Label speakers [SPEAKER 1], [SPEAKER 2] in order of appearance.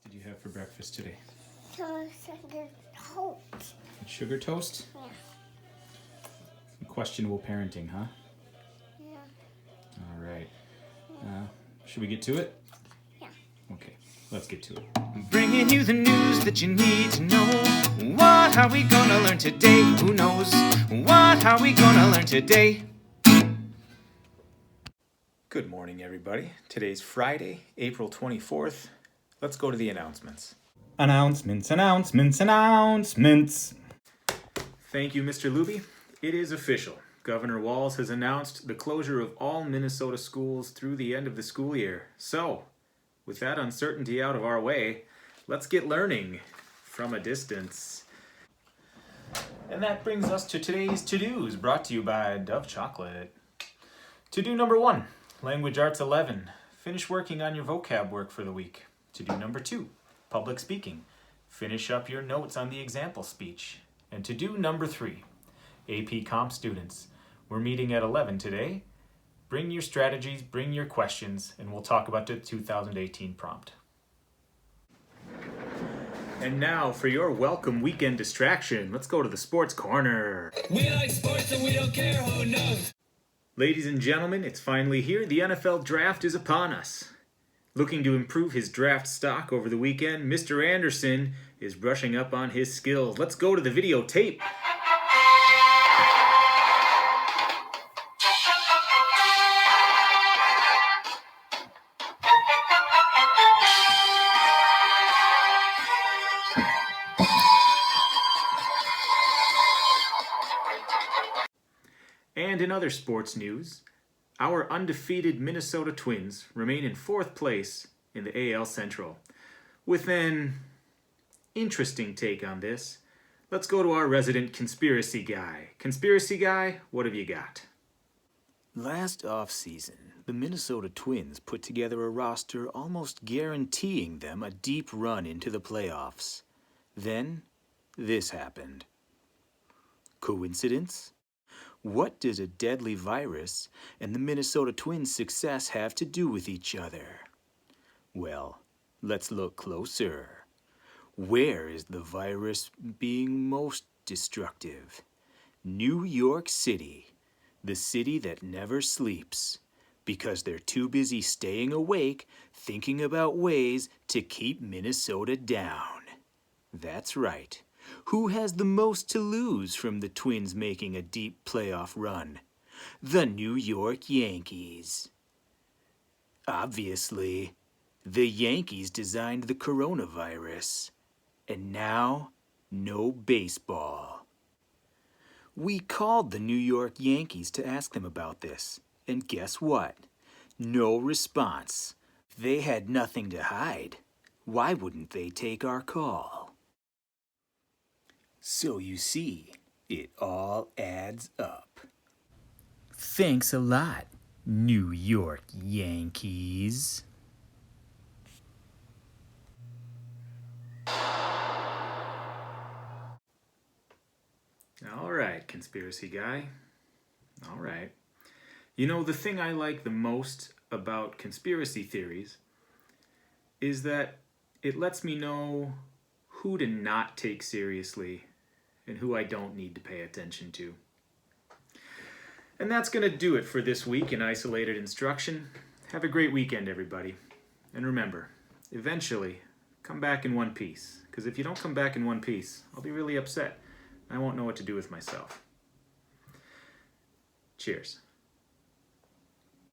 [SPEAKER 1] Did you have for breakfast today?
[SPEAKER 2] Sugar toast.
[SPEAKER 1] Sugar toast?
[SPEAKER 2] Yeah.
[SPEAKER 1] Questionable parenting, huh?
[SPEAKER 2] Yeah.
[SPEAKER 1] All right. Should we get to it?
[SPEAKER 2] Yeah.
[SPEAKER 1] Okay, let's get to it.
[SPEAKER 3] Bringing you the news that you need to know. What are we gonna learn today? Who knows? What are we gonna learn today?
[SPEAKER 1] Good morning, everybody. Today's Friday, April 24th. Let's go to the announcements. Announcements. Thank you, Mr. Luby. It is official. Governor Walz has announced the closure of all Minnesota schools through the end of the school year. So, with that uncertainty out of our way, let's get learning from a distance. And that brings us to today's to-dos, brought to you by Dove Chocolate. To-do number 1, Language Arts 11. Finish working on your vocab work for the week. To-do number 2, Public Speaking. Finish up your notes on the example speech. And to-do number 3, AP Comp students. We're meeting at 11 today. Bring your strategies, bring your questions, and we'll talk about the 2018 prompt. And now for your welcome weekend distraction, let's go to the Sports Corner.
[SPEAKER 4] We like sports and we don't care who knows.
[SPEAKER 1] Ladies and gentlemen, it's finally here. The NFL draft is upon us. Looking to improve his draft stock over the weekend, Mr. Anderson is brushing up on his skills. Let's go to the videotape. And in other sports news, our undefeated Minnesota Twins remain in 4th place in the AL Central. With an interesting take on this, let's go to our resident conspiracy guy. Conspiracy guy, what have you got?
[SPEAKER 3] Last offseason, the Minnesota Twins put together a roster almost guaranteeing them a deep run into the playoffs. Then, this happened. Coincidence? What does a deadly virus and the Minnesota Twins' success have to do with each other? Well, let's look closer. Where is the virus being most destructive? New York City, the city that never sleeps, because they're too busy staying awake thinking about ways to keep Minnesota down. That's right. Who has the most to lose from the Twins making a deep playoff run? The New York Yankees. Obviously, the Yankees designed the coronavirus, and now, no baseball. We called the New York Yankees to ask them about this, and guess what? No response. They had nothing to hide. Why wouldn't they take our call? So you see, it all adds up. Thanks a lot, New York Yankees.
[SPEAKER 1] All right, conspiracy guy. All right. You know, the thing I like the most about conspiracy theories is that it lets me know who to not take seriously and who I don't need to pay attention to. And that's going to do it for this week in Isolated Instruction. Have a great weekend, everybody. And remember, eventually, come back in one piece. Because if you don't come back in one piece, I'll be really upset. I won't know what to do with myself. Cheers.